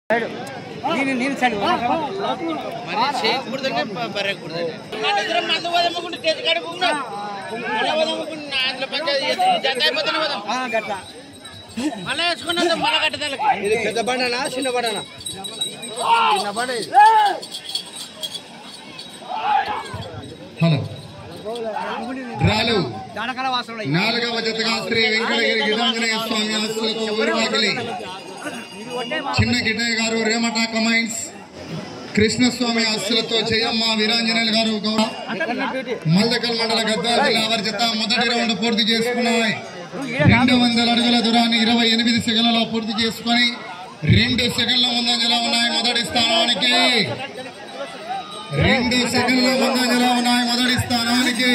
నీళ్ళు సైడ్ మరి షేక్ కుడదనే బరే కుడదనే అందరం మందు వదమకుంటే చేతి కడుకున్నా మళ్ళా వదమకుంటే అందులో పంచాయతీ జంటాయి పోతనే వదం గట్ట మళ్ళా వేసుకున్నంత మళ్ళా కట్టదలకి ఇది పెద్ద బండనా చిన్న బండనా చిన్న బండ హలో డ్రాలు నాలుగవ జతగా శ్రీ వెంకటగిరి గిరిజాంజనేయ స్వామి ఆశీస్సులతో ఊరువాకిలి చిన్న గిడ్డయ్య గారు రేమట కమైన్స్ కృష్ణస్వామి ఆశీస్సులతో జయమ్మ వీరాంజనేయులు గారు మల్దకల్ మండల గద్వాల జిల్లా వారి జత మొదటి రౌండ్ పూర్తి చేసుకున్నాయి 200 అడుగుల దూరాన్ని 28 సెకండ్లలో పూర్తి చేసుకుని 2 సెకండ్ల ముందంజలో ఉన్నాయి మొదటి స్థానానికి 2 సెకండ్ల ముందంజలో ఉన్నాయి మొదటి స్థానానికి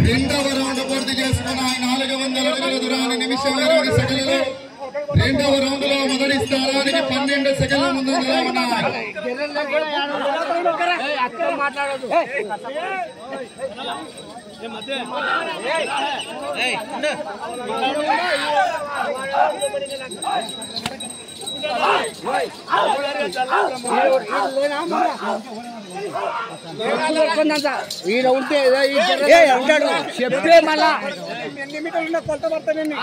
రెండవ రౌండ్ పూర్తి చేసుకున్నాయి 400 అడుగుల దూరాన్ని నిమిషం 20 సెకండ్లలో రెండవ రౌండ్ లో మొదటి స్థానానికి 12 సెకండ్ల ముందంజలో ఉన్నాయి ఈడ ఉంటే ఉంటాడు చెప్తే మళ్ళా కొత్త పడతానండి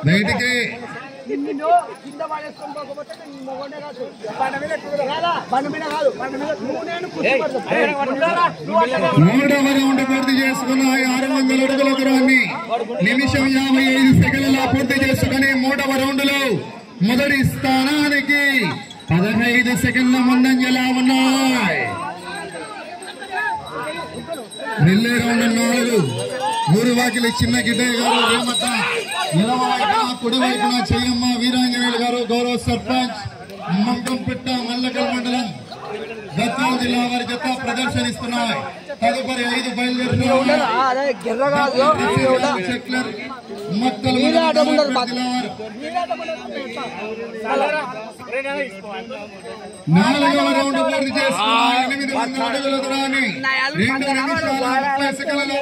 బయటికి కింద పడేసుకొని పోకపోతే బండి మీద కాదు మూడవ రౌండ్ పూర్తి చేసుకున్నాయి 600 అడుగుల దూరాన్ని నిమిషం 55 సెకండ్లలో పూర్తి చేసుకుని మూడవ రౌండ్ లో మొదటి స్థానానికి 15 సెకండ్ల ముందంజలా ఉన్నాయి నెల్లే రౌండ్ 4 ఊరువాకిలి చిన్న గిడ్డయ్య గారు రేమట నిలవైపున కుడివైపున చెయ్యమ్మ వీరాంజనేయులు గారు గౌరవ సర్పంచ్ మంకంపిట్ట మల్లకల్ మండలం గద్వాల జిల్లా వారి జత ప్రదర్శనిస్తున్నాయి తదుపరి 5 బయలుదేరుతున్నారు నాలుగవ రౌండ్ పూర్తి చేసుకున్నాయి 800 అడుగుల దూరాన్ని 2 నిమిషాల 30 సెకండ్లలో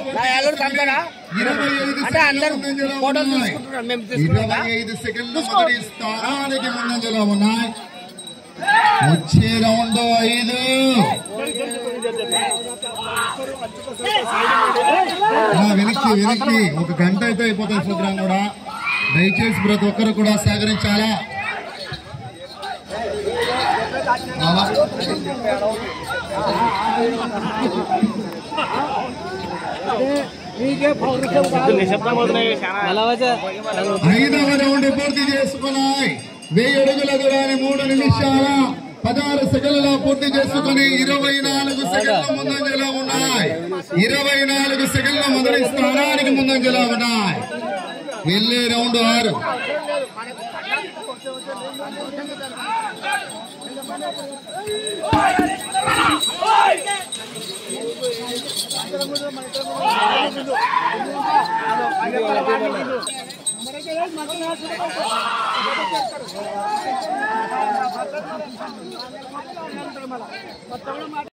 25 సెకండ్ల మొదటి స్థానానికి ముందంజలో ఉన్నాయి వచ్చే రౌండ్ 5 వెనక్కి ఒక గంట అయితే అయిపోతుంది ప్రోగ్రాం కూడా దయచేసి ప్రతి ఒక్కరు కూడా సహకరించాలా ఐదవ రౌండ్ పూర్తి చేసుకున్నాయి 1000 అడుగుల దూరాన్ని 3 నిమిషాల 16 సెకండ్లలో పూర్తి చేసుకుని 24 సెకండ్ల ముందంజలో ఉన్నాయి 24 సెకండ్ల మొదటి స్థానానికి ముందంజలో ఉన్నాయి వెళ్ళే రౌండ్ 6 మొత్తం